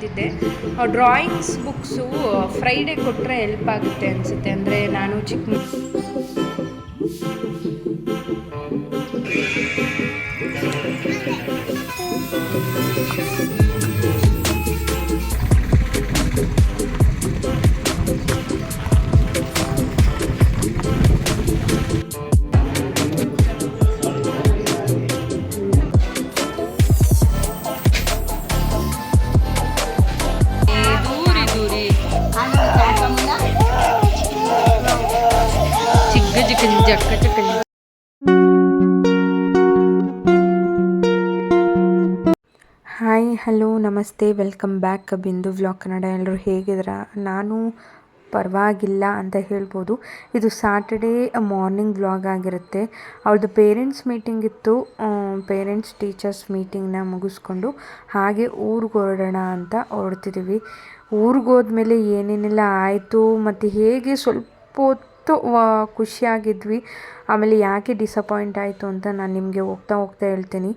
ಇದ್ದೆ drawings books Friday ಕೊಟ್ಟರೆ help ಆಗುತ್ತೆ ಅನಿಸುತ್ತೆ. ಅಂದರೆ ನಾನು ಚಿಕ್ಕ ದೂರಿ ದೂರಿ ಚಿಕ್ಕ ಚಿಕ್ಕ ಜಕ್ಕ ಚಿಕ್ಕ. ಹಾಯ್ ಹಲೋ ನಮಸ್ತೆ, ವೆಲ್ಕಮ್ ಬ್ಯಾಕ್ ಬಿಂದು ವ್ಲಾಗ್ ಕನ್ನಡ. ಎಲ್ಲರೂ ಹೇಗಿದ್ದೀರಾ? ನಾನು ಪರವಾಗಿಲ್ಲ ಅಂತ ಹೇಳ್ಬೋದು. ಇದು ಸಾಟರ್ಡೇ ಮಾರ್ನಿಂಗ್ ವ್ಲಾಗ್ ಆಗಿರುತ್ತೆ. ಅವ್ರದ್ದು ಪೇರೆಂಟ್ಸ್ ಮೀಟಿಂಗ್ ಇತ್ತು. ಪೇರೆಂಟ್ಸ್ ಟೀಚರ್ಸ್ ಮೀಟಿಂಗ್ನ ಮುಗಿಸ್ಕೊಂಡು ಹಾಗೆ ಊರಿಗೆ ಹೊರಡೋಣ ಅಂತ ಹೊರಡ್ತಿದ್ದೀವಿ. ಊರಿಗೆ ಹೋದ್ಮೇಲೆ ಏನೇನೆಲ್ಲ ಆಯಿತು ಮತ್ತು ಹೇಗೆ ಸ್ವಲ್ಪ ಹೊತ್ತು ಖುಷಿಯಾಗಿದ್ವಿ, ಆಮೇಲೆ ಯಾಕೆ ಡಿಸಪಾಯಿಂಟ್ ಆಯಿತು ಅಂತ ನಾನು ನಿಮಗೆ ಹೋಗ್ತಾ ಹೇಳ್ತೀನಿ.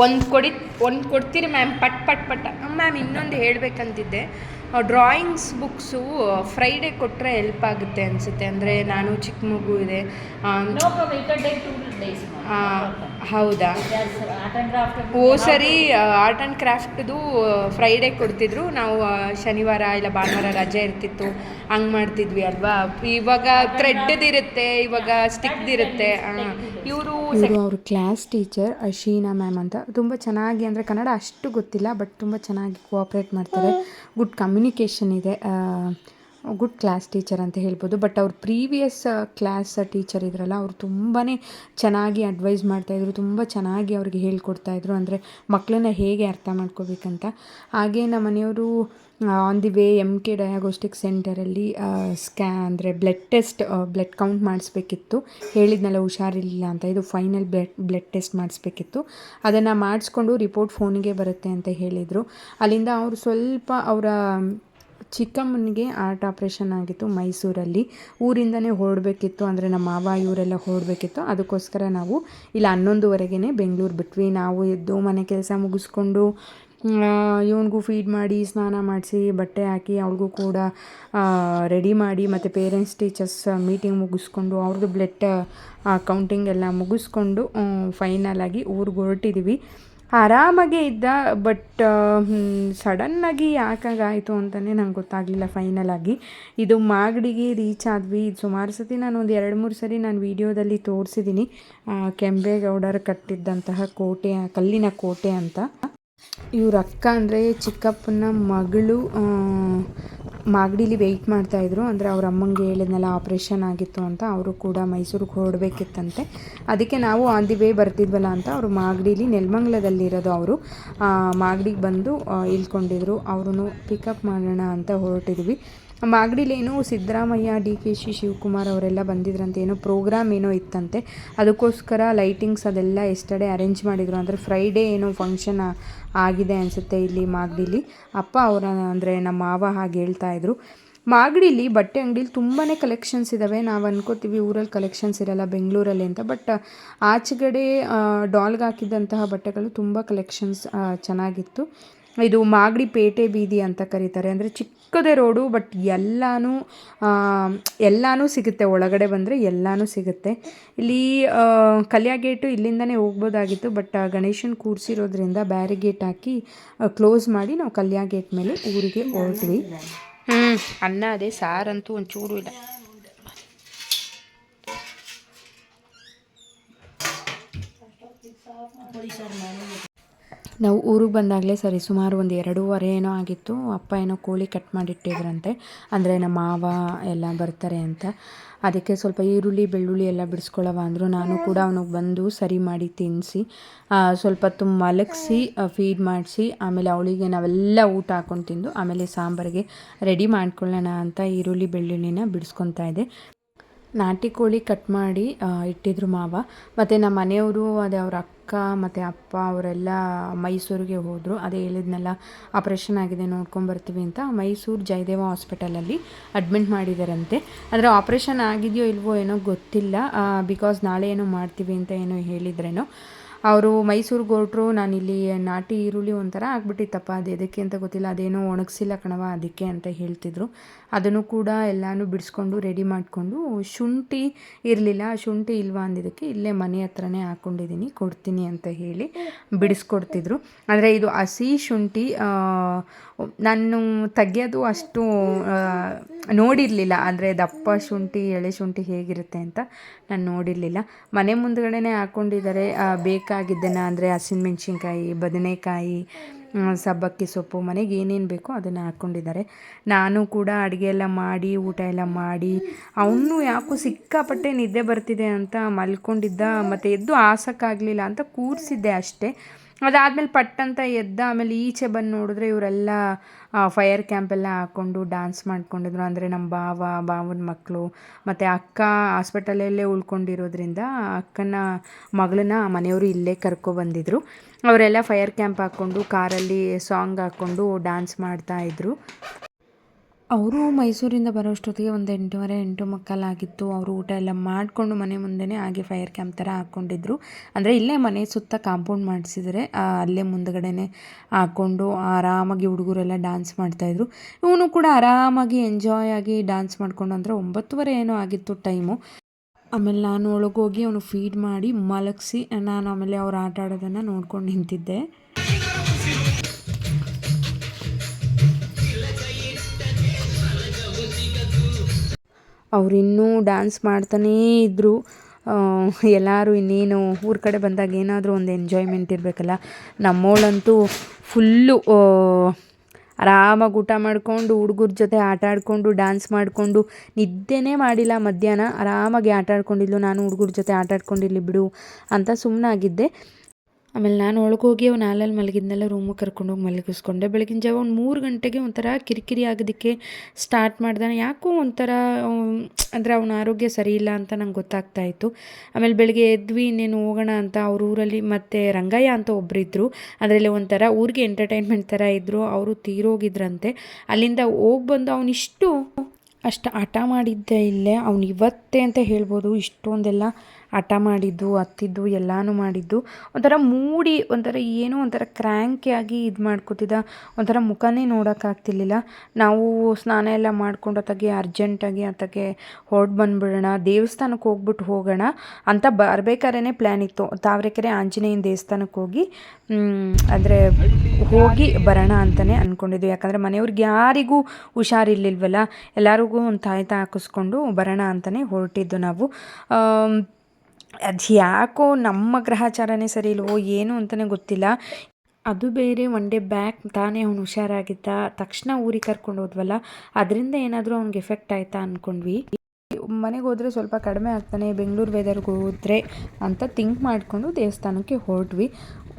ಒಂದು ಕೊಡ್ತೀರಿ ಮ್ಯಾಮ್? ಪಟ್ ಮ್ಯಾಮ್ ಇನ್ನೊಂದು ಹೇಳಬೇಕಂತಿದ್ದೆ. ಡ್ರಾಯಿಂಗ್ಸ್ ಬುಕ್ಸು ಫ್ರೈಡೇ ಕೊಟ್ಟರೆ ಹೆಲ್ಪ್ ಆಗುತ್ತೆ ಅನಿಸುತ್ತೆ. ಅಂದರೆ ನಾನು ಚಿಕ್ಕ ಮಗು ಇದೆ. ಹೌದಾ? ಸರಿ, ಆರ್ಟ್ ಆ್ಯಂಡ್ ಕ್ರಾಫ್ಟ್ದು ಫ್ರೈಡೇ ಕೊಡ್ತಿದ್ರು. ನಾವು ಶನಿವಾರ ಇಲ್ಲ ಭಾನುವಾರ ರಜೆ ಇರ್ತಿತ್ತು, ಹಂಗೆ ಮಾಡ್ತಿದ್ವಿ ಅಲ್ವಾ. ಇವಾಗ ಥ್ರೆಡ್ದಿರುತ್ತೆ, ಇವಾಗ ಸ್ಟಿಕ್ದಿರುತ್ತೆ. ಇವರು ಅವ್ರ ಕ್ಲಾಸ್ ಟೀಚರ್ ಶೀನಾ ಮ್ಯಾಮ್ ಅಂತ, ತುಂಬ ಚೆನ್ನಾಗಿ, ಅಂದರೆ ಕನ್ನಡ ಅಷ್ಟು ಗೊತ್ತಿಲ್ಲ ಬಟ್ ತುಂಬ ಚೆನ್ನಾಗಿ ಕೋಆಪ್ರೇಟ್ ಮಾಡ್ತಾರೆ. ಗುಡ್ ಕಮ್ಯುನಿಕೇಷನ್ ಇದೆ, ಗುಡ್ ಕ್ಲಾಸ್ ಟೀಚರ್ ಅಂತ ಹೇಳ್ಬೋದು. ಬಟ್ ಅವ್ರ ಪ್ರೀವಿಯಸ್ ಕ್ಲಾಸ್ ಟೀಚರ್ ಇದ್ರಲ್ಲ, ಅವರು ತುಂಬಾ ಚೆನ್ನಾಗಿ ಅಡ್ವೈಸ್ ಮಾಡ್ತಾಯಿದ್ರು, ತುಂಬ ಚೆನ್ನಾಗಿ ಅವ್ರಿಗೆ ಹೇಳ್ಕೊಡ್ತಾಯಿದ್ರು, ಅಂದರೆ ಮಕ್ಕಳನ್ನ ಹೇಗೆ ಅರ್ಥ ಮಾಡ್ಕೋಬೇಕಂತ. ಹಾಗೆ ನಮ್ಮ ಮನೆಯವರು on the way MK diagnostic ಸೆಂಟರಲ್ಲಿ ಅಂದರೆ ಬ್ಲಡ್ ಕೌಂಟ್ ಮಾಡಿಸ್ಬೇಕಿತ್ತು. ಹೇಳಿದ್ನಲ್ಲ ಹುಷಾರಿರಲಿಲ್ಲ ಅಂತ, ಇದು ಫೈನಲ್ ಬ್ಲಡ್ ಟೆಸ್ಟ್ ಮಾಡಿಸ್ಬೇಕಿತ್ತು. ಅದನ್ನು ಮಾಡಿಸ್ಕೊಂಡು ರಿಪೋರ್ಟ್ ಫೋನಿಗೆ ಬರುತ್ತೆ ಅಂತ ಹೇಳಿದರು. ಅಲ್ಲಿಂದ ಅವರು ಸ್ವಲ್ಪ ಅವರ ಚಿಕ್ಕಮ್ಮನಿಗೆ ಹಾರ್ಟ್ ಆಪ್ರೇಷನ್ ಆಗಿತ್ತು ಮೈಸೂರಲ್ಲಿ. ಊರಿಂದನೇ ಹೊರಡಬೇಕಿತ್ತು, ಅಂದರೆ ನಮ್ಮ ಮಾವ ಇವರೆಲ್ಲ ಹೊರಡಬೇಕಿತ್ತು. ಅದಕ್ಕೋಸ್ಕರ ನಾವು ಇಲ್ಲ 11ವರೆಗೆ ಬೆಂಗಳೂರು ಬಿಟ್ವಿ. ನಾವು ಎದ್ದು ಮನೆ ಕೆಲಸ ಮುಗಿಸ್ಕೊಂಡು ಇವನಿಗೂ ಫೀಡ್ ಮಾಡಿ, ಸ್ನಾನ ಮಾಡಿಸಿ, ಬಟ್ಟೆ ಹಾಕಿ, ಅವ್ಳಿಗೂ ಕೂಡ ರೆಡಿ ಮಾಡಿ, ಮತ್ತು ಪೇರೆಂಟ್ಸ್ ಟೀಚರ್ಸ್ ಮೀಟಿಂಗ್ ಮುಗಿಸ್ಕೊಂಡು ಅವ್ರದ್ದು ಬ್ಲಡ್ ಕೌಂಟಿಂಗ್ ಎಲ್ಲ ಮುಗಿಸ್ಕೊಂಡು ಫೈನಲಾಗಿ ಊರಿಗೆ ಹೊರಟಿದ್ದೀವಿ. ಆರಾಮಾಗೇ ಇದ್ದ, ಬಟ್ ಸಡನ್ನಾಗಿ ಯಾಕಾಗಾಯಿತು ಅಂತಲೇ ನಂಗೆ ಗೊತ್ತಾಗಲಿಲ್ಲ. ಫೈನಲಾಗಿ ಇದು ಮಾಗಡಿಗೆ ರೀಚ್ ಆದ್ವಿ. ಸುಮಾರು ಸತಿ ನಾನು ಒಂದು 2-3 ಸರಿ ನಾನು ವೀಡಿಯೋದಲ್ಲಿ ತೋರಿಸಿದ್ದೀನಿ. ಕೆಂಪೇಗೌಡರು ಕಟ್ಟಿದ್ದಂತಹ ಕೋಟೆ, ಕಲ್ಲಿನ ಕೋಟೆ ಅಂತ. ಇವ್ರ ಅಕ್ಕ ಅಂದರೆ ಚಿಕ್ಕಪ್ಪನ ಮಗಳು ಮಾಗಡಿಲಿ ವೆಯ್ಟ್ ಮಾಡ್ತಾಯಿದ್ರು. ಅಂದರೆ ಅವ್ರ ಅಮ್ಮಂಗೆ ಹೇಳಿದ್ನಲ್ಲ ಆಪ್ರೇಷನ್ ಆಗಿತ್ತು ಅಂತ, ಅವರು ಕೂಡ ಮೈಸೂರಿಗೆ ಹೊರಡಬೇಕಿತ್ತಂತೆ. ಅದಕ್ಕೆ ನಾವು ಆನ್ ದಿ ವೇ ಬರ್ತಿದ್ವಲ್ಲ ಅಂತ ಅವರು ಮಾಗಡಿಲಿ ನೆಲಮಂಗಲದಲ್ಲಿರೋದು. ಅವರು ಮಾಗಡಿಗೆ ಬಂದು ಇಳ್ಕೊಂಡಿದ್ರು. ಅವ್ರನ್ನು ಪಿಕಪ್ ಮಾಡೋಣ ಅಂತ ಹೊರಟಿದ್ವಿ. ಮಾಗಡಿಲೇನೋ ಸಿದ್ದರಾಮಯ್ಯ, DKC ಶಿವಕುಮಾರ್ ಅವರೆಲ್ಲ ಬಂದಿದ್ರಂತೆ. ಏನೋ ಪ್ರೋಗ್ರಾಮ್ ಏನೋ ಇತ್ತಂತೆ, ಅದಕ್ಕೋಸ್ಕರ ಲೈಟಿಂಗ್ಸ್ ಅದೆಲ್ಲ ಎಸ್ಟರ್ಡೇ ಅರೇಂಜ್ ಮಾಡಿದರು. ಅಂದರೆ ಫ್ರೈಡೇ ಏನೋ ಫಂಕ್ಷನ್ ಆಗಿದೆ ಅನಿಸುತ್ತೆ ಇಲ್ಲಿ ಮಾಗಡಿಲಿ. ಅಪ್ಪ ಅವರ, ಅಂದರೆ ನಮ್ಮ ಮಾವ ಹಾಗೆ ಹೇಳ್ತಾಯಿದ್ರು. ಮಾಗಡಿಲಿ ಬಟ್ಟೆ ಅಂಗಡಿಲಿ ತುಂಬಾ ಕಲೆಕ್ಷನ್ಸ್ ಇದ್ದಾವೆ. ನಾವು ಅನ್ಕೋತೀವಿ ಊರಲ್ಲಿ ಕಲೆಕ್ಷನ್ಸ್ ಇರಲ್ಲ ಬೆಂಗಳೂರಲ್ಲಿ ಅಂತ, ಬಟ್ ಆಚೆಗಡೆ ಡಾಲ್ಗೆ ಹಾಕಿದ್ದಂತಹ ಬಟ್ಟೆಗಳು ತುಂಬ ಕಲೆಕ್ಷನ್ಸ್ ಚೆನ್ನಾಗಿತ್ತು. ಇದು ಮಾಗಡಿ ಪೇಟೆ ಬೀದಿ ಅಂತ ಕರೀತಾರೆ. ಅಂದರೆ ಚಿಕ್ಕದೇ ರೋಡು, ಬಟ್ ಎಲ್ಲನೂ ಸಿಗುತ್ತೆ. ಒಳಗಡೆ ಬಂದರೆ ಎಲ್ಲನೂ ಸಿಗುತ್ತೆ. ಇಲ್ಲಿ ಕಲ್ಯಾಣ ಗೇಟು ಇಲ್ಲಿಂದನೇ ಹೋಗ್ಬೋದಾಗಿತ್ತು, ಬಟ್ ಗಣೇಶನ ಕೂರಿಸಿರೋದ್ರಿಂದ ಬ್ಯಾರಿಗೇಟ್ ಹಾಕಿ ಕ್ಲೋಸ್ ಮಾಡಿ ನಾವು ಕಲ್ಯಾಣ ಗೇಟ್ ಮೇಲೆ ಊರಿಗೆ ಹೊರಟ್ವಿ. ಅನ್ನ ಅದೇ, ಸಾರಂತೂ ಒಂಚೂರು ಇಲ್ಲ. ನಾವು ಊರಿಗೆ ಬಂದಾಗಲೇ ಸುಮಾರು ಒಂದು 2:15 ಏನೋ ಆಗಿತ್ತು. ಅಪ್ಪ ಏನೋ ಕೋಳಿ ಕಟ್ ಮಾಡಿಟ್ಟಿದ್ರಂತೆ, ಅಂದರೆ ನಮ್ಮ ಮಾವ ಎಲ್ಲ ಬರ್ತಾರೆ ಅಂತ. ಅದಕ್ಕೆ ಸ್ವಲ್ಪ ಈರುಳ್ಳಿ ಬೆಳ್ಳುಳ್ಳಿ ಎಲ್ಲ ಬಿಡಿಸ್ಕೊಳ್ಳವ ಅಂದರು. ನಾನು ಕೂಡ ಅವನಿಗೆ ಬಂದು ಸರಿ ಮಾಡಿ ತಿನ್ನಿಸಿ ಸ್ವಲ್ಪ ಹೊತ್ತು ಮಲಗಿಸಿ ಫೀಡ್ ಮಾಡಿಸಿ, ಆಮೇಲೆ ಅವಳಿಗೆ ನಾವೆಲ್ಲ ಊಟ ಹಾಕ್ಕೊಂಡು ತಿಂದು ಆಮೇಲೆ ಸಾಂಬಾರಿಗೆ ರೆಡಿ ಮಾಡ್ಕೊಳ್ಳೋಣ ಅಂತ ಈರುಳ್ಳಿ ಬೆಳ್ಳುಳ್ಳಿನ ಬಿಡಿಸ್ಕೊತಾ ಇದ್ದೆ. ನಾಟಿ ಕೋಳಿ ಕಟ್ ಮಾಡಿ ಇಟ್ಟಿದ್ರು ಮಾವ. ಮತ್ತು ನಮ್ಮ ಮನೆಯವರು, ಅದೇ ಅವ್ರ ಅಕ್ಕ ಮತ್ತು ಅಪ್ಪ ಅವರೆಲ್ಲ ಮೈಸೂರಿಗೆ ಹೋದರು. ಅದೇ ಹೇಳಿದ್ನಲ್ಲ ಆಪ್ರೇಷನ್ ಆಗಿದೆ ನೋಡ್ಕೊಂಬರ್ತೀವಿ ಅಂತ. ಮೈಸೂರು ಜಯದೇವ ಹಾಸ್ಪಿಟಲಲ್ಲಿ ಅಡ್ಮಿಟ್ ಮಾಡಿದಾರಂತೆ. ಅಂದರೆ ಆಪ್ರೇಷನ್ ಆಗಿದೆಯೋ ಇಲ್ವೋ ಏನೋ ಗೊತ್ತಿಲ್ಲ, ಬಿಕಾಸ್ ನಾಳೆ ಏನೋ ಮಾಡ್ತೀವಿ ಅಂತ ಏನೋ ಹೇಳಿದ್ರೇನೋ. ಅವರು ಮೈಸೂರಿಗೆ ಹೊರಟ್ರು. ನಾನಿಲ್ಲಿ ನಾಟಿ ಈರುಳ್ಳಿ ಒಂಥರ ಆಗ್ಬಿಟ್ಟಿತ್ತಪ್ಪ, ಅದು ಎದಕ್ಕೆ ಅಂತ ಗೊತ್ತಿಲ್ಲ, ಅದೇನೋ ಒಣಗಿಸಿಲ್ಲ ಕಣವ ಅದಕ್ಕೆ ಅಂತ ಹೇಳ್ತಿದ್ರು. ಅದನ್ನು ಕೂಡ ಎಲ್ಲನೂ ಬಿಡಿಸ್ಕೊಂಡು ರೆಡಿ ಮಾಡಿಕೊಂಡು, ಶುಂಠಿ ಇರಲಿಲ್ಲ, ಶುಂಠಿ ಇಲ್ವಾ ಅಂದಿದ್ದಕ್ಕೆ ಇಲ್ಲೇ ಮನೆ ಹತ್ರನೇ ಹಾಕ್ಕೊಂಡಿದ್ದೀನಿ ಕೊಡ್ತೀನಿ ಅಂತ ಹೇಳಿ ಬಿಡಿಸ್ಕೊಡ್ತಿದ್ರು. ಆದರೆ ಇದು ಹಸಿ ಶುಂಠಿ, ನಾನು ತೆಗಿಯೋದು ಅಷ್ಟು ನೋಡಿರಲಿಲ್ಲ, ಅಂದರೆ ದಪ್ಪ ಶುಂಠಿ ಎಳೆ ಶುಂಠಿ ಹೇಗಿರುತ್ತೆ ಅಂತ ನಾನು ನೋಡಿರಲಿಲ್ಲ. ಮನೆ ಮುಂದ್ಗಡೆನೇ ಹಾಕ್ಕೊಂಡಿದ್ದಾರೆ ಬೇಕಾಗಿದ್ದನ್ನು, ಅಂದರೆ ಹಸಿಮೆಣ್ಸಿನ್ಕಾಯಿ, ಬದನೆಕಾಯಿ, ಸಬ್ಬಕ್ಕಿ ಸೊಪ್ಪು, ಮನೆಗೆ ಏನೇನು ಬೇಕೋ ಅದನ್ನು ಹಾಕ್ಕೊಂಡಿದ್ದಾರೆ. ನಾನು ಕೂಡ ಅಡುಗೆ ಎಲ್ಲ ಮಾಡಿ ಊಟ ಎಲ್ಲ ಮಾಡಿ, ಅವನು ಯಾಕೋ ಸಿಕ್ಕಾಪಟ್ಟೆ ನಿದ್ದೆ ಬರ್ತಿದೆ ಅಂತ ಮಲ್ಕೊಂಡಿದ್ದ, ಮತ್ತು ಎದ್ದು ಆಸಕ್ಕಾಗಲಿಲ್ಲ ಅಂತ ಕೂರಿಸಿದ್ದೆ ಅಷ್ಟೇ. ಅದಾದಮೇಲೆ ಪಟ್ಟಂತ ಎದ್ದ. ಆಮೇಲೆ ಈಚೆ ಬಂದು ನೋಡಿದ್ರೆ ಇವರೆಲ್ಲ ಫೈರ್ ಕ್ಯಾಂಪೆಲ್ಲ ಹಾಕ್ಕೊಂಡು ಡ್ಯಾನ್ಸ್ ಮಾಡ್ಕೊಂಡಿದ್ರು. ಅಂದರೆ ನಮ್ಮ ಭಾವನ ಮಕ್ಕಳು ಮತ್ತು ಅಕ್ಕ ಹಾಸ್ಪಿಟಲಲ್ಲೇ ಉಳ್ಕೊಂಡಿರೋದ್ರಿಂದ ಅಕ್ಕನ ಮಗಳನ್ನ ಮನೆಯವರು ಇಲ್ಲೇ ಕರ್ಕೊಬಂದಿದ್ರು. ಅವರೆಲ್ಲ ಫೈರ್ ಕ್ಯಾಂಪ್ ಹಾಕ್ಕೊಂಡು ಕಾರಲ್ಲಿ ಸಾಂಗ್ ಹಾಕ್ಕೊಂಡು ಡ್ಯಾನ್ಸ್ ಮಾಡ್ತಾಯಿದ್ರು. ಅವರು ಮೈಸೂರಿಂದ ಬರೋಷ್ಟೊತ್ತಿಗೆ ಒಂದು 8:30 8:45 ಆಗಿತ್ತು. ಅವರು ಊಟ ಎಲ್ಲ ಮಾಡಿಕೊಂಡು ಮನೆ ಮುಂದೆನೇ ಹಾಗೆ ಫೈರ್ ಕ್ಯಾಂಪ್ ಥರ ಹಾಕ್ಕೊಂಡಿದ್ರು. ಅಂದರೆ ಇಲ್ಲೇ ಮನೆ ಸುತ್ತ ಕಾಂಪೌಂಡ್ ಮಾಡಿಸಿದರೆ ಅಲ್ಲೇ ಮುಂದ್ಗಡೆನೇ ಹಾಕ್ಕೊಂಡು ಆರಾಮಾಗಿ ಹುಡುಗರೆಲ್ಲ ಡ್ಯಾನ್ಸ್ ಮಾಡ್ತಾಯಿದ್ರು. ಇವನು ಕೂಡ ಆರಾಮಾಗಿ ಎಂಜಾಯ್ ಆಗಿ ಡ್ಯಾನ್ಸ್ ಮಾಡಿಕೊಂಡು, ಅಂದರೆ 9:30 ಏನೋ ಆಗಿತ್ತು ಟೈಮು. ಆಮೇಲೆ ನಾನು ಒಳಗೋಗಿ ಅವನು ಫೀಡ್ ಮಾಡಿ ಮಲಗಿಸಿ ನಾನು ಆಮೇಲೆ ಅವ್ರು ಆಟ ಆಡೋದನ್ನು ನೋಡ್ಕೊಂಡು ನಿಂತಿದ್ದೆ. ಅವರಿನ್ನೂ ಡ್ಯಾನ್ಸ್ ಮಾಡ್ತಾನೇ ಇದ್ದರು. ಎಲ್ಲರೂ ಇನ್ನೇನು ಊರ ಕಡೆ ಬಂದಾಗ ಏನಾದರೂ ಒಂದು ಎಂಜಾಯ್ಮೆಂಟ್ ಇರಬೇಕಲ್ಲ. ನಮ್ಮವಳಂತೂ ಫುಲ್ಲು ಆರಾಮಾಗಿ ಊಟ ಮಾಡಿಕೊಂಡು ಹುಡುಗರ ಜೊತೆ ಆಟ ಆಡಿಕೊಂಡು ಡ್ಯಾನ್ಸ್ ಮಾಡಿಕೊಂಡು ನಿದ್ದೆನೇ ಮಾಡಿಲ್ಲ. ಮಧ್ಯಾಹ್ನ ಆರಾಮಾಗಿ ಆಟ ಆಡ್ಕೊಂಡಿದ್ಲು. ನಾನು ಹುಡುಗರ ಜೊತೆ ಆಟ ಆಡ್ಕೊಂಡಿರಲಿ ಬಿಡು ಅಂತ ಸುಮ್ಮನಾಗಿದ್ದೆ. ಆಮೇಲೆ ನಾನು ಒಳಗೋಗಿ ಅವ್ನು ಹಾಲಲ್ಲಿ ಮಲಗಿದ್ನೆಲ್ಲ ರೂಮಿಗೆ ಕರ್ಕೊಂಡೋಗಿ ಮಲಗಿಸ್ಕೊಂಡೆ. ಬೆಳಗಿನ ಜಾವ ಒಂದು 3 ಗಂಟೆಗೆ ಒಂಥರ ಕಿರಿಕಿರಿ ಆಗೋದಕ್ಕೆ ಸ್ಟಾರ್ಟ್ ಮಾಡ್ದಾನೆ. ಯಾಕೋ ಒಂಥರ ಅಂದರೆ ಅವನ ಆರೋಗ್ಯ ಸರಿ ಇಲ್ಲ ಅಂತ ನಂಗೆ ಗೊತ್ತಾಗ್ತಾಯಿತ್ತು. ಆಮೇಲೆ ಬೆಳಗ್ಗೆ ಎದ್ವಿ, ಇನ್ನೇನು ಹೋಗೋಣ ಅಂತ ಅವ್ರ ಊರಲ್ಲಿ ಮತ್ತು ರಂಗಯ್ಯ ಅಂತ ಒಬ್ಬರಿದ್ದರು. ಅದರಲ್ಲಿ ಒಂಥರ ಊರಿಗೆ ಎಂಟರ್ಟೈನ್ಮೆಂಟ್ ಥರ ಇದ್ದರು. ಅವರು ತೀರೋಗಿದ್ರಂತೆ. ಅಲ್ಲಿಂದ ಹೋಗಿ ಬಂದು ಅವನಿಷ್ಟು ಅಷ್ಟು ಹಠ ಮಾಡಿದ್ದೆ ಇಲ್ಲೇ. ಅವನು ಇವತ್ತೇ ಅಂತ ಹೇಳ್ಬೋದು, ಇಷ್ಟೊಂದೆಲ್ಲ ಹಠ ಮಾಡಿದ್ದು, ಹತ್ತಿದ್ದು, ಎಲ್ಲನೂ ಮಾಡಿದ್ದು. ಒಂಥರ ಮೂಡಿ, ಒಂಥರ ಏನೋ ಒಂಥರ ಕ್ರ್ಯಾಂಕಿಯಾಗಿ ಇದು ಮಾಡ್ಕೋತಿದ್ದ. ಒಂಥರ ಮುಖನೇ ನೋಡೋಕ್ಕಾಗ್ತಿರ್ಲಿಲ್ಲ. ನಾವು ಸ್ನಾನ ಎಲ್ಲ ಮಾಡ್ಕೊಂಡು ಅತ್ತಾಗೆ ಅರ್ಜೆಂಟಾಗಿ ಅತ್ತಾಗೆ ಹೊರಟು ಬಂದುಬಿಡೋಣ, ದೇವಸ್ಥಾನಕ್ಕೆ ಹೋಗೋಣ ಅಂತ ಬರಬೇಕಾದ್ರೆ ಪ್ಲ್ಯಾನ್ ಇತ್ತು. ತಾವರೆಕೆರೆ ಆಂಜನೇಯನ ದೇವಸ್ಥಾನಕ್ಕೆ ಹೋಗಿ ಬರೋಣ ಅಂತಲೇ ಅಂದ್ಕೊಂಡಿದ್ವಿ. ಯಾಕಂದರೆ ಮನೆಯವ್ರಿಗೆ ಯಾರಿಗೂ ಹುಷಾರಿರ್ಲಿಲ್ವಲ್ಲ, ಎಲ್ಲರಿಗೂ ಒಂದು ತಾಯ್ತ ಹಾಕಿಸ್ಕೊಂಡು ಬರೋಣ ಅಂತಲೇ ಹೊರಟಿದ್ದು ನಾವು. ಅದು ಯಾಕೋ ನಮ್ಮ ಗ್ರಹಚಾರನೇ ಸರಿ ಇಲ್ವೋ ಏನೋ ಅಂತಲೇ ಗೊತ್ತಿಲ್ಲ. ಅದು ಬೇರೆ ಒನ್ ಡೇ ಬ್ಯಾಕ್ ತಾನೇ ಅವ್ನು ಹುಷಾರಾಗಿದ್ದ, ತಕ್ಷಣ ಊರಿಗೆ ಕರ್ಕೊಂಡು ಹೋದ್ವಲ್ಲ, ಅದರಿಂದ ಏನಾದರೂ ಅವ್ನಿಗೆ ಎಫೆಕ್ಟ್ ಆಯಿತಾ ಅಂದ್ಕೊಂಡ್ವಿ. ಮನೆಗೆ ಹೋದರೆ ಸ್ವಲ್ಪ ಕಡಿಮೆ ಆಗ್ತಾನೆ, ಬೆಂಗಳೂರು ವೆದರ್ಗೆ ಹೋದರೆ ಅಂತ ಥಿಂಕ್ ಮಾಡಿಕೊಂಡು ದೇವಸ್ಥಾನಕ್ಕೆ ಹೊರಟ್ವಿ.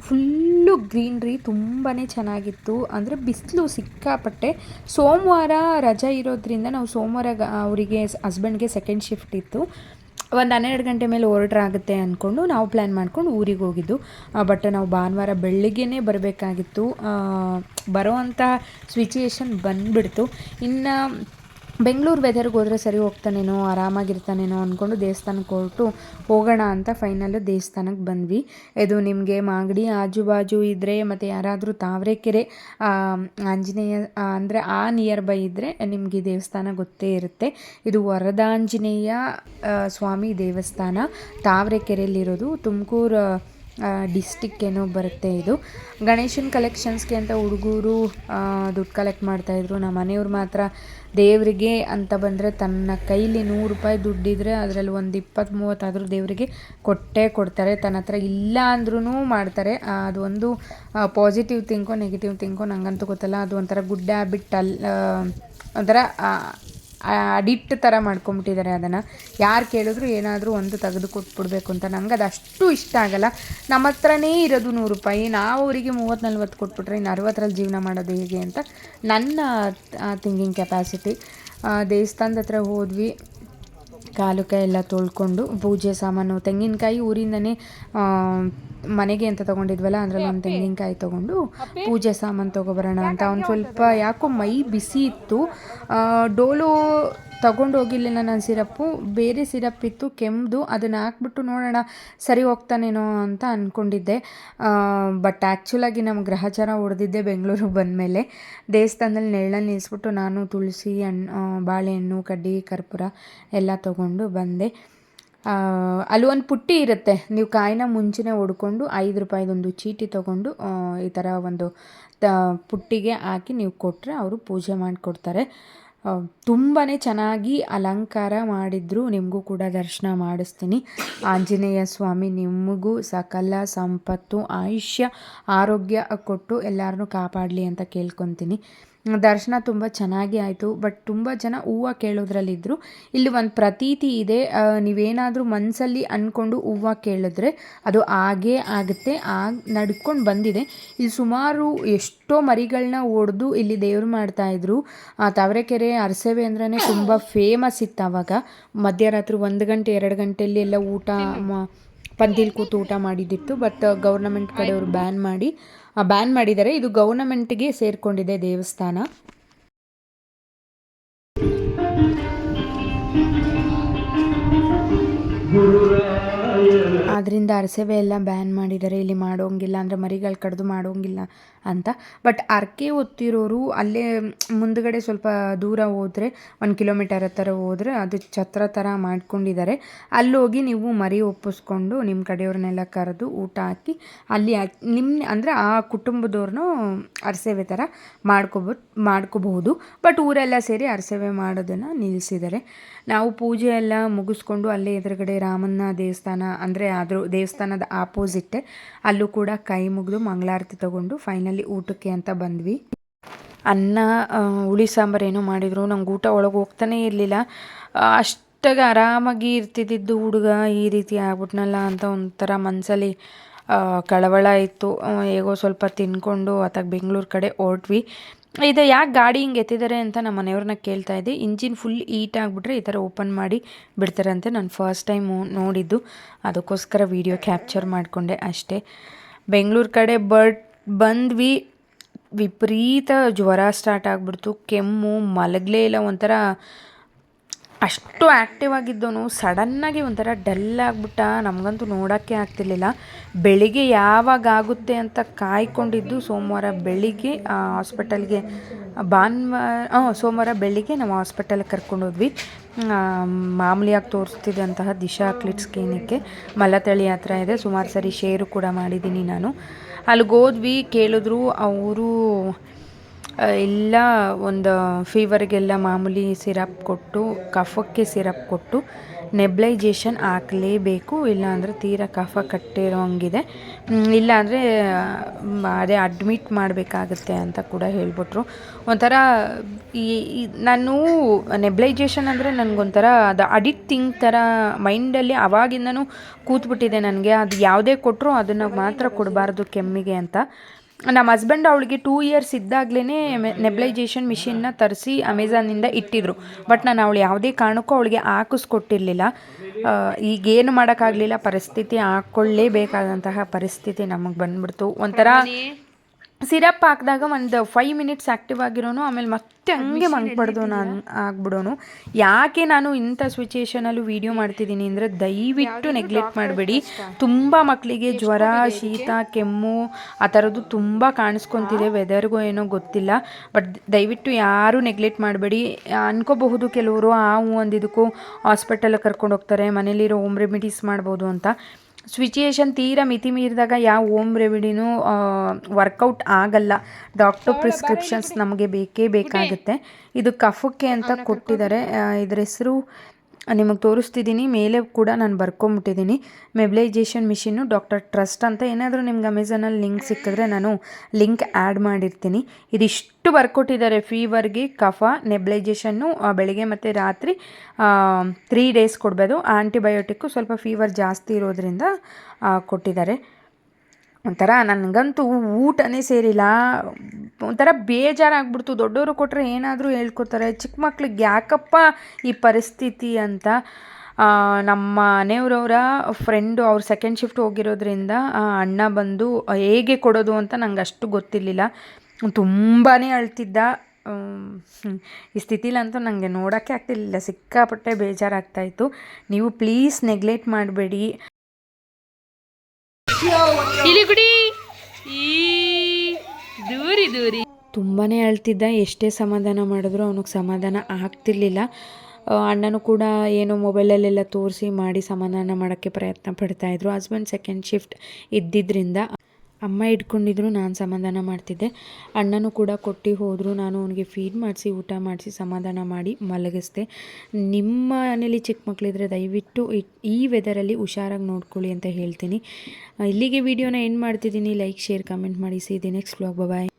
ಫುಲ್ಲು ಗ್ರೀನ್ರಿ, ತುಂಬಾ ಚೆನ್ನಾಗಿತ್ತು. ಅಂದರೆ ಬಿಸಿಲು ಸಿಕ್ಕಾಪಟ್ಟೆ. ಸೋಮವಾರ ರಜೆ ಇರೋದ್ರಿಂದ ನಾವು ಸೋಮವಾರ ಅವರಿಗೆ ಹಸ್ಬೆಂಡ್ಗೆ ಸೆಕೆಂಡ್ ಶಿಫ್ಟ್ ಇತ್ತು. ಒಂದು 12 ಗಂಟೆ ಮೇಲೆ ಆಗುತ್ತೆ ಅಂದ್ಕೊಂಡು ನಾವು ಪ್ಲ್ಯಾನ್ ಮಾಡ್ಕೊಂಡು ಊರಿಗೆ ಹೋಗಿದ್ದು. ಬಟ್ ನಾವು ಭಾನುವಾರ ಬೆಳಿಗ್ಗೆನೇ ಬರಬೇಕಾಗಿತ್ತು. ಬರೋ ಅಂಥ ಸಿಚುಯೇಷನ್ ಬಂದುಬಿಡ್ತು. ಇನ್ನು ಬೆಂಗಳೂರು ವೆದರ್ಗೆ ಹೋದರೆ ಸರಿ ಹೋಗ್ತಾನೇನೋ, ಆರಾಮಾಗಿರ್ತಾನೇನೋ ಅಂದ್ಕೊಂಡು ದೇವಸ್ಥಾನಕ್ಕೆ ಹೋಗೋಣ ಅಂತ ಫೈನಲ್ಲು ದೇವಸ್ಥಾನಕ್ಕೆ ಬಂದ್ವಿ. ಇದು ನಿಮಗೆ ಮಾಗಡಿ ಆಜು ಬಾಜು ಇದ್ದರೆ ಮತ್ತು ಯಾರಾದರೂ ತಾವರೆಕೆರೆ ಆಂಜನೇಯ ಅಂದರೆ ನಿಯರ್ ಬೈ ಇದ್ದರೆ ನಿಮಗೆ ದೇವಸ್ಥಾನ ಗೊತ್ತೇ ಇರುತ್ತೆ. ಇದು ವರದಾಂಜನೇಯ ಸ್ವಾಮಿ ದೇವಸ್ಥಾನ, ತಾವರೆಕೆರೆಯಲ್ಲಿರೋದು. ತುಮಕೂರು ಡಿಸ್ಟಿಕ್ ಏನೋ ಬರುತ್ತೆ ಇದು. ಗಣೇಶನ ಕಲೆಕ್ಷನ್ಸ್ಗೆ ಅಂತ ಹುಡುಗರು ದುಡ್ಡು ಕಲೆಕ್ಟ್ ಮಾಡ್ತಾಯಿದ್ರು. ನಮ್ಮ ಮನೆಯವ್ರು ಮಾತ್ರ ದೇವರಿಗೆ ಅಂತ ಬಂದರೆ ತನ್ನ ಕೈಲಿ 100 ರೂಪಾಯಿ ದುಡ್ಡಿದ್ರೆ ಅದರಲ್ಲಿ ಒಂದು 20-30 ಆದರೂ ದೇವರಿಗೆ ಕೊಡ್ತಾರೆ. ತನ್ನ ಹತ್ರ ಇಲ್ಲ ಅಂದ್ರೂ ಮಾಡ್ತಾರೆ. ಅದು ಒಂದು ಪಾಸಿಟಿವ್ ಥಿಂಕೋ ನೆಗೆಟಿವ್ ಥಿಂಕೋ ನನಗಂತೂ ಗೊತ್ತಲ್ಲ. ಅದು ಒಂಥರ ಗುಡ್ ಹ್ಯಾಬಿಟ್ ಒಂಥರ ಅಡಿಕ್ಟ್ ಥರ ಮಾಡ್ಕೊಂಬಿಟ್ಟಿದ್ದಾರೆ. ಅದನ್ನು ಯಾರು ಕೇಳಿದ್ರು ಏನಾದರೂ ಒಂದು ತೆಗೆದು ಕೊಟ್ಬಿಡ್ಬೇಕು ಅಂತ. ನಂಗೆ ಅದು ಅಷ್ಟು ಇಷ್ಟ ಆಗಲ್ಲ. ನಮ್ಮ ಹತ್ರನೇ ಇರೋದು 100 ರೂಪಾಯಿ, ನಾವು ಅವರಿಗೆ 30-40 ಕೊಟ್ಬಿಟ್ರೆ ಇನ್ನು 60ರಲ್ಲಿ ಜೀವನ ಮಾಡೋದು ಹೇಗೆ ಅಂತ ನನ್ನ ಥಿಂಕಿಂಗ್ ಕೆಪಾಸಿಟಿ. ದೇವಸ್ಥಾನದ ಹತ್ರ ಹೋದ್ವಿ, ಕಾಲು ಕೈ ಎಲ್ಲ ತೊಳ್ಕೊಂಡು ಪೂಜೆ ಸಾಮಾನು, ತೆಂಗಿನಕಾಯಿ ಊರಿಂದನೇ ಮನೆಗೆ ಅಂತ ತೊಗೊಂಡಿದ್ವಲ್ಲ ಅದರಲ್ಲಿ ಒಂದು ತೆಂಗಿನಕಾಯಿ ತೊಗೊಂಡು ಪೂಜೆ ಸಾಮಾನು ತೊಗೊಬರೋಣ ಅಂತ. ಒಂದು ಸ್ವಲ್ಪ ಯಾಕೋ ಮೈ ಬಿಸಿ ಇತ್ತು. ಡೋಲೋ ತೊಗೊಂಡೋಗಿರಲಿಲ್ಲ ನಾನು ಸಿರಪ್ಪು, ಬೇರೆ ಸಿರಪ್ ಇತ್ತು ಕೆಮ್ಮದು, ಅದನ್ನು ಹಾಕ್ಬಿಟ್ಟು ನೋಡೋಣ ಸರಿ ಹೋಗ್ತಾನೇನೋ ಅಂತ ಅಂದ್ಕೊಂಡಿದ್ದೆ. ಬಟ್ ಆ್ಯಕ್ಚುಲಾಗಿ ನಮ್ಮ ಗ್ರಹಚಾರ ಹೊಡೆದಿದ್ದೆ ಬೆಂಗಳೂರಿಗೆ ಬಂದಮೇಲೆ. ದೇವಸ್ಥಾನದಲ್ಲಿ ನೆರಳಲ್ಲಿ ನಿಲ್ಲಿಸ್ಬಿಟ್ಟು ನಾನು ತುಳಸಿ ಬಾಳೆಹಣ್ಣು ಕಡ್ಡಿ ಕರ್ಪೂರ ಎಲ್ಲ ತೊಗೊಂಡು ಬಂದೆ. ಅಲ್ಲಿ ಒಂದು ಪುಟ್ಟಿ ಇರುತ್ತೆ, ನೀವು ಕಾಯಿನ ಮುಂಚೆನೇ ಹೊಡ್ಕೊಂಡು 5 ರೂಪಾಯಿದೊಂದು ಚೀಟಿ ತೊಗೊಂಡು ಈ ಥರ ಒಂದು ಪುಟ್ಟಿಗೆ ಹಾಕಿ ನೀವು ಕೊಟ್ಟರೆ ಅವರು ಪೂಜೆ ಮಾಡಿಕೊಡ್ತಾರೆ. ತುಂಬಾ ಚೆನ್ನಾಗಿ ಅಲಂಕಾರ ಮಾಡಿದ್ರು. ನಿಮಗೂ ಕೂಡ ದರ್ಶನ ಮಾಡಿಸ್ತೀನಿ. ಆಂಜನೇಯ ಸ್ವಾಮಿ ನಿಮಗೂ ಸಕಲ ಸಂಪತ್ತು ಆಯುಷ್ಯ ಆರೋಗ್ಯ ಕೊಟ್ಟು ಎಲ್ಲರನ್ನೂ ಕಾಪಾಡಲಿ ಅಂತ ಕೇಳ್ಕೊತೀನಿ. ದರ್ಶನ ತುಂಬ ಚೆನ್ನಾಗಿ ಆಯಿತು. ಬಟ್ ತುಂಬ ಜನ ಹೂವು ಕೇಳೋದ್ರಲ್ಲಿದ್ದರು. ಇಲ್ಲಿ ಒಂದು ಪ್ರತೀತಿ ಇದೆ, ನೀವೇನಾದರೂ ಮನಸ್ಸಲ್ಲಿ ಅಂದ್ಕೊಂಡು ಹೂವು ಕೇಳಿದ್ರೆ ಅದು ಆಗೇ ಆಗುತ್ತೆ. ನಡ್ಕೊಂಡು ಬಂದಿದೆ. ಇಲ್ಲಿ ಸುಮಾರು ಎಷ್ಟೋ ಮರಿಗಳನ್ನ ಹೊಡೆದು ಇಲ್ಲಿ ದೇವ್ರು ಮಾಡ್ತಾಯಿದ್ರು. ತಾವರೆಕೆರೆ ಅರಸೇವೆ ಅಂದ್ರೇ ತುಂಬ ಫೇಮಸ್ ಇತ್ತು ಆವಾಗ. ಮಧ್ಯರಾತ್ರಿ 1 ಗಂಟೆ 2 ಗಂಟೆಯಲ್ಲಿ ಎಲ್ಲ ಊಟ ಪಂದಿಲ್ ಕೂತು ಊಟ ಮಾಡಿದ್ದಿತ್ತು. ಬಟ್ ಗೌರ್ನಮೆಂಟ್ ಕಡೆಯವರು ಬ್ಯಾನ್ ಮಾಡಿದ್ದಾರೆ. ಇದು ಗೌರ್ನಮೆಂಟ್ಗೆ ಸೇರಿಕೊಂಡಿದೆ ದೇವಸ್ಥಾನ. ಆದ್ದರಿಂದ ಅರಸೇವೆ ಎಲ್ಲ ಬ್ಯಾನ್ ಮಾಡಿದ್ದಾರೆ. ಇಲ್ಲಿ ಮಾಡೋಂಗಿಲ್ಲ ಅಂದರೆ ಮರಿಗಳು ಕಡ್ದು ಮಾಡೋಂಗಿಲ್ಲ ಅಂತ. ಬಟ್ ಹರಕೆ ಹೊತ್ತಿರೋರು ಅಲ್ಲೇ ಮುಂದುಗಡೆ ಸ್ವಲ್ಪ ದೂರ ಹೋದರೆ 1 ಕಿಲೋಮೀಟರ್ ಹತ್ತಿರ ಹೋದರೆ ಅದು ಛತ್ರ ಥರ ಮಾಡ್ಕೊಂಡಿದ್ದಾರೆ. ಅಲ್ಲೋಗಿ ನೀವು ಮರಿ ಒಪ್ಪಿಸ್ಕೊಂಡು ನಿಮ್ಮ ಕಡೆಯವ್ರನ್ನೆಲ್ಲ ಕರೆದು ಊಟ ಹಾಕಿ ಅಲ್ಲಿ ಅಂದರೆ ಆ ಕುಟುಂಬದವ್ರನ್ನೂ ಅರಸೇವೆ ಥರ ಮಾಡ್ಕೋಬಹುದು. ಬಟ್ ಊರೆಲ್ಲ ಸೇರಿ ಅರಸೇವೆ ಮಾಡೋದನ್ನು ನಿಲ್ಲಿಸಿದ್ದಾರೆ. ನಾವು ಪೂಜೆ ಎಲ್ಲ ಮುಗಿಸ್ಕೊಂಡು ಅಲ್ಲೇ ಎದುರುಗಡೆ ರಾಮನ ದೇವಸ್ಥಾನ ಅಂದರೆ ಅದ್ರ ದೇವಸ್ಥಾನದ ಆಪೋಸಿಟ್ಟೆ ಅಲ್ಲೂ ಕೂಡ ಕೈ ಮುಗಿದು ಮಂಗಳಾರತಿ ತೊಗೊಂಡು ಫೈನಲಿ ಊಟಕ್ಕೆ ಅಂತ ಬಂದ್ವಿ. ಅನ್ನ ಹುಳಿ ಸಾಂಬಾರು ಏನೋ ಮಾಡಿದರು. ನಂಗೆ ಊಟ ಒಳಗೆ ಹೋಗ್ತಾನೆ ಇರಲಿಲ್ಲ. ಅಷ್ಟಾಗ ಆರಾಮಾಗಿ ಇರ್ತಿದ್ದಿದ್ದು ಹುಡುಗ ಈ ರೀತಿ ಆಗ್ಬಿಟ್ನಲ್ಲ ಅಂತ ಒಂಥರ ಮನಸ್ಸಲ್ಲಿ ಕಳವಳ ಇತ್ತು. ಹೇಗೋ ಸ್ವಲ್ಪ ತಿನ್ಕೊಂಡು ಅತ್ತಾಗ ಬೆಂಗಳೂರು ಕಡೆ ಹೊರಟ್ವಿ. ಇದು ಯಾಕೆ ಗಾಡಿ ಹಿಂಗೆ ಎತ್ತಿದ್ದಾರೆ ಅಂತ ನಮ್ಮ ಮನೆಯವ್ರನ್ನ ಕೇಳ್ತಾ ಇದ್ದೆ. ಇಂಜಿನ್ ಫುಲ್ ಹೀಟ್ ಆಗಿಬಿಟ್ರೆ ಈ ಥರ ಓಪನ್ ಮಾಡಿ ಬಿಡ್ತಾರಂತೆ. ನಾನು ಫಸ್ಟ್ ಟೈಮು ನೋಡಿದ್ದು, ಅದಕ್ಕೋಸ್ಕರ ವೀಡಿಯೋ ಕ್ಯಾಪ್ಚರ್ ಮಾಡಿಕೊಂಡೆ ಅಷ್ಟೇ. ಬೆಂಗಳೂರು ಕಡೆ ಬಂದ್ವಿ. ವಿಪರೀತ ಜ್ವರ ಸ್ಟಾರ್ಟ್ ಆಗಿಬಿಡ್ತು, ಕೆಮ್ಮು, ಮಲಗಲೇ ಇಲ್ಲ. ಒಂಥರ ಅಷ್ಟು ಆ್ಯಕ್ಟಿವ್ ಆಗಿದ್ದವನು ಸಡನ್ನಾಗಿ ಒಂಥರ ಡಲ್ ಆಗಿಬಿಟ್ಟ. ನಮಗಂತೂ ನೋಡೋಕ್ಕೆ ಆಗ್ತಿರ್ಲಿಲ್ಲ. ಬೆಳಿಗ್ಗೆ ಯಾವಾಗ ಆಗುತ್ತೆ ಅಂತ ಕಾಯ್ಕೊಂಡಿದ್ದು ಸೋಮವಾರ ಬೆಳಿಗ್ಗೆ ಹಾಸ್ಪಿಟಲ್ಗೆ ಸೋಮವಾರ ಬೆಳಿಗ್ಗೆ ನಾವು ಹಾಸ್ಪಿಟಲ್ಗೆ ಕರ್ಕೊಂಡೋದ್ವಿ. ಮಾಮೂಲಿಯಾಗಿ ತೋರಿಸ್ತಿದ್ದಂತಹ ದಿಶಾ ಕ್ಲಿಟ್ಸ್ ಕ್ಲಿನಿಕ್ಗೆ ಮಲತಳಿ ಹತ್ರ ಇದೆ. ಸುಮಾರು ಸರಿ ಶೇರು ಕೂಡ ಮಾಡಿದ್ದೀನಿ ನಾನು. ಅಲ್ಲಿಗೆ ಹೋದ್ವಿ, ಕೇಳಿದ್ರು ಅವರು ಎಲ್ಲ ಒಂದು ಫೀವರ್ಗೆಲ್ಲ ಮಾಮೂಲಿ ಸಿರಪ್ ಕೊಟ್ಟು, ಕಫಕ್ಕೆ ಸಿರಪ್ ಕೊಟ್ಟು ನೆಬ್ಲೈಜೇಷನ್ ಹಾಕಲೇಬೇಕು, ಇಲ್ಲಾಂದರೆ ತೀರಾ ಕಫ ಕಟ್ಟಿರೋಂಗಿದೆ, ಇಲ್ಲಾಂದರೆ ಅದೇ ಅಡ್ಮಿಟ್ ಮಾಡಬೇಕಾಗತ್ತೆ ಅಂತ ಕೂಡ ಹೇಳ್ಬಿಟ್ರು. ಒಂಥರ ನಾನು ನೆಬ್ಲೈಜೇಷನ್ ಅಂದರೆ ನನಗೊಂಥರ ಅದು ಅಡಿಕ್ಟಿಂಗ್ ಥರ ಮೈಂಡಲ್ಲಿ ಆವಾಗಿಂದನೂ ಕೂತ್ಬಿಟ್ಟಿದೆ ನನಗೆ. ಅದು ಯಾವುದೇ ಕೊಟ್ಟರು ಅದನ್ನು ಮಾತ್ರ ಕೊಡಬಾರ್ದು ಕೆಮ್ಮಿಗೆ ಅಂತ. ನಮ್ಮ ಹಸ್ಬೆಂಡ್ ಅವಳಿಗೆ 2 ಇಯರ್ಸ್ ಇದ್ದಾಗಲೇ ನೆಬ್ಲೈಜೇಷನ್ ಮಿಷಿನ್ನ ತರಿಸಿ ಅಮೆಝಾನಿಂದ ಇಟ್ಟಿದ್ರು. ಬಟ್ ನಾನು ಅವಳು ಯಾವುದೇ ಕಾರಣಕ್ಕೂ ಅವಳಿಗೆ ಹಾಕಿಸ್ಕೊಟ್ಟಿರಲಿಲ್ಲ. ಈಗೇನು ಮಾಡೋಕ್ಕಾಗಲಿಲ್ಲ, ಪರಿಸ್ಥಿತಿ ಹಾಕ್ಕೊಳ್ಳೇಬೇಕಾದಂತಹ ಪರಿಸ್ಥಿತಿ ನಮಗೆ ಬಂದ್ಬಿಡ್ತು. ಒಂಥರ ಸಿರಪ್ ಹಾಕಿದಾಗ ಒಂದು 5 ಮಿನಿಟ್ಸ್ ಆ್ಯಕ್ಟಿವ್ ಆಗಿರೋನು, ಆಮೇಲೆ ಮತ್ತೆ ಹಂಗೆ ಮಂಕ್ಬಾರ್ದು ನಾನು ಆಗ್ಬಿಡೋನು. ಯಾಕೆ ನಾನು ಇಂಥ ಸಿಚುಯೇಷನಲ್ಲೂ ವೀಡಿಯೋ ಮಾಡ್ತಿದ್ದೀನಿ ಅಂದರೆ ದಯವಿಟ್ಟು ನೆಗ್ಲೆಕ್ಟ್ ಮಾಡಬೇಡಿ. ತುಂಬ ಮಕ್ಕಳಿಗೆ ಜ್ವರ, ಶೀತ, ಕೆಮ್ಮು ಆ ಥರದ್ದು ತುಂಬ ಕಾಣಿಸ್ಕೊತಿದೆ. ವೆದರ್ಗೂ ಏನೋ ಗೊತ್ತಿಲ್ಲ. ಬಟ್ ದಯವಿಟ್ಟು ಯಾರೂ ನೆಗ್ಲೆಕ್ಟ್ ಮಾಡಬೇಡಿ. ಅನ್ಕೋಬಹುದು ಕೆಲವರು ಒಂದಿದಕ್ಕೂ ಹಾಸ್ಪಿಟಲ್ಗೆ ಕರ್ಕೊಂಡು ಹೋಗ್ತಾರೆ, ಮನೇಲಿರೋ ಹೋಮ್ ರೆಮಿಡೀಸ್ ಮಾಡ್ಬೋದು ಅಂತ. ಸಿಚುಯೇಷನ್ ತೀರಾ ಮಿತಿ ಮೀರಿದಾಗ ಯಾವ ಹೋಮ್ ರೆಮಿಡಿನೂ ವರ್ಕೌಟ್ ಆಗಲ್ಲ. ಡಾಕ್ಟರ್ ಪ್ರಿಸ್ಕ್ರಿಪ್ಷನ್ಸ್ ನಮಗೆ ಬೇಕೇ ಬೇಕಾಗುತ್ತೆ. ಇದು ಕಫಕ್ಕೆ ಅಂತ ಕೊಟ್ಟಿದ್ದಾರೆ. ಇದರ ಹೆಸರು ನಿಮಗೆ ತೋರಿಸ್ತಿದ್ದೀನಿ, ಮೇಲೆ ಕೂಡ ನಾನು ಬರ್ಕೊಂಬಿಟ್ಟಿದ್ದೀನಿ. ನೆಬ್ಲೈಜೇಷನ್ ಮಿಷಿನ್ನು ಡಾಕ್ಟರ್ ಟ್ರಸ್ಟ್ ಅಂತ. ಏನಾದರೂ ನಿಮ್ಗೆ ಅಮೆಝಾನಲ್ಲಿ ಲಿಂಕ್ ಸಿಕ್ಕಿದ್ರೆ ನಾನು ಲಿಂಕ್ ಆ್ಯಡ್ ಮಾಡಿರ್ತೀನಿ. ಇದಿಷ್ಟು ಬರ್ಕೊಟ್ಟಿದ್ದಾರೆ. ಫೀವರ್ಗೆ, ಕಫ, ನೆಬ್ಲೈಜೇಷನ್ನು ಬೆಳಿಗ್ಗೆ ಮತ್ತು ರಾತ್ರಿ 3 ಡೇಸ್ ಕೊಡ್ಬೋದು. ಆಂಟಿಬಯೋಟಿಕ್ಕು ಸ್ವಲ್ಪ ಫೀವರ್ ಜಾಸ್ತಿ ಇರೋದ್ರಿಂದ ಕೊಟ್ಟಿದ್ದಾರೆ. ಒಂಥರ ನನಗಂತೂ ಊಟನೇ ಸೇರಿಲ್ಲ. ಒಂಥರ ಬೇಜಾರಾಗ್ಬಿಡ್ತು. ದೊಡ್ಡವರು ಕೊಟ್ಟರೆ ಏನಾದರೂ ಹೇಳ್ಕೊತಾರೆ, ಚಿಕ್ಕ ಮಕ್ಳಿಗೆ ಯಾಕಪ್ಪ ಈ ಪರಿಸ್ಥಿತಿ ಅಂತ. ನಮ್ಮ ಮನೆಯವರವರ ಫ್ರೆಂಡು ಅವ್ರು ಸೆಕೆಂಡ್ ಶಿಫ್ಟ್ ಹೋಗಿರೋದ್ರಿಂದ ಅಣ್ಣ ಬಂದು ಹೇಗೆ ಕೊಡೋದು ಅಂತ ನಂಗೆ ಅಷ್ಟು ಗೊತ್ತಿರಲಿಲ್ಲ. ತುಂಬಾ ಅಳ್ತಿದ್ದ. ಈ ಸ್ಥಿತಿಲಂತೂ ನನಗೆ ನೋಡೋಕ್ಕೆ ಆಗ್ತಿರ್ಲಿಲ್ಲ, ಸಿಕ್ಕಾಪಟ್ಟೆ ಬೇಜಾರಾಗ್ತಾಯಿತ್ತು. ನೀವು ಪ್ಲೀಸ್ ನೆಗ್ಲೆಕ್ಟ್ ಮಾಡಬೇಡಿ. ತುಂಬಾ ಅಳ್ತಿದ್ದ. ಎಷ್ಟೇ ಸಮಾಧಾನ ಮಾಡಿದ್ರು ಅವನಿಗೆ ಸಮಾಧಾನ ಆಗ್ತಿರ್ಲಿಲ್ಲ. ಅಣ್ಣನೂ ಕೂಡ ಏನೋ ಮೊಬೈಲಲ್ಲೆಲ್ಲ ತೋರಿಸಿ ಮಾಡಿ ಸಮಾಧಾನ ಮಾಡೋಕ್ಕೆ ಪ್ರಯತ್ನ ಪಡ್ತಾಯಿದ್ರು. ಹಸ್ಬೆಂಡ್ ಸೆಕೆಂಡ್ ಶಿಫ್ಟ್ ಇದ್ದಿದ್ದರಿಂದ ಅಮ್ಮ ಇಟ್ಕೊಂಡಿದ್ರು, ನಾನು ಸಮಾಧಾನ ಮಾಡ್ತಿದ್ದೆ. ಅಣ್ಣನೂ ಕೂಡ ಕೊಟ್ಟು ಹೋದರು. ನಾನು ಅವನಿಗೆ ಫೀಡ್ ಮಾಡಿಸಿ ಊಟ ಮಾಡಿಸಿ ಸಮಾಧಾನ ಮಾಡಿ ಮಲಗಿಸ್ದೆ. ನಿಮ್ಮ ಮನೇಲಿ ಚಿಕ್ಕ ಮಕ್ಕಳಿದ್ರೆ ದಯವಿಟ್ಟು ಈ ವೆದರಲ್ಲಿ ಹುಷಾರಾಗಿ ನೋಡ್ಕೊಳ್ಳಿ ಅಂತ ಹೇಳ್ತೀನಿ. ಇಲ್ಲಿಗೆ ವಿಡಿಯೋನ ಎಂಡ್ ಮಾಡ್ತಿದ್ದೀನಿ. ಲೈಕ್, ಶೇರ್, ಕಮೆಂಟ್ ಮಾಡಿ. See the next vlog. Bye.